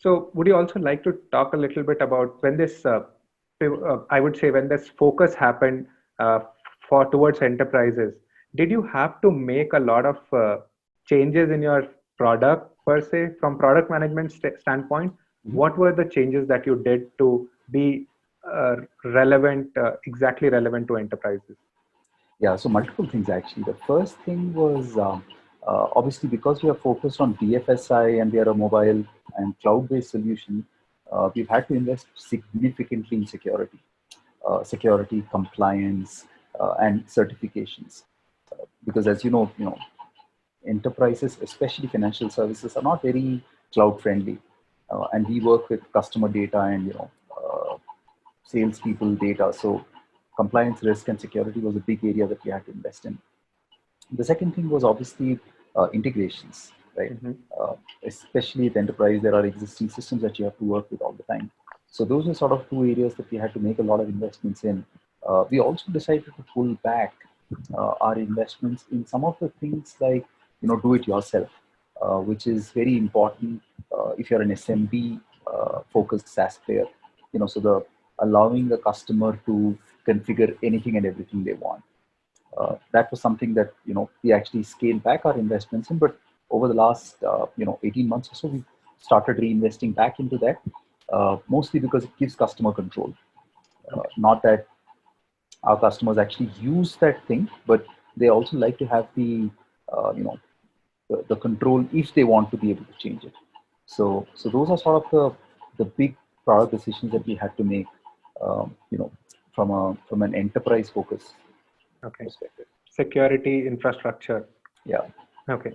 So would you also like to talk a little bit about when this, I would say, when this focus happened uh, for towards enterprises, did you have to make a lot of changes in your product per se from product management standpoint? Mhm. What were the changes that you did to be relevant, exactly relevant to enterprises? Yeah, so multiple things actually. The first thing was obviously because we are focused on BFSI and we are a mobile and cloud-based solution, we've had to invest significantly in security, compliance, and certifications. Because as enterprises, especially financial services, are not very cloud friendly, and we work with customer data and salespeople data. So compliance, risk, and security was a big area that we had to invest in. The second thing was obviously integrations, right? Hmm. Uh, Especially at enterprise, there are existing systems that you have to work with all the time. So those are sort of two areas that we had to make a lot of investments in. We also decided to pull back our investments in some of the things like do it yourself, which is very important if you're an SMB focused SaaS player. So the allowing the customer to configure anything and everything they want. That was something that we actually scaled back our investments in, but over the last 18 months or so, we started reinvesting back into that, mostly because it gives customer control. Okay. Not that our customers actually use that thing, but they also like to have the control if they want to be able to change it. So those are sort of the big product decisions that we had to make, um, you know, from an enterprise focus Okay. perspective. Security infrastructure. Yeah. Okay.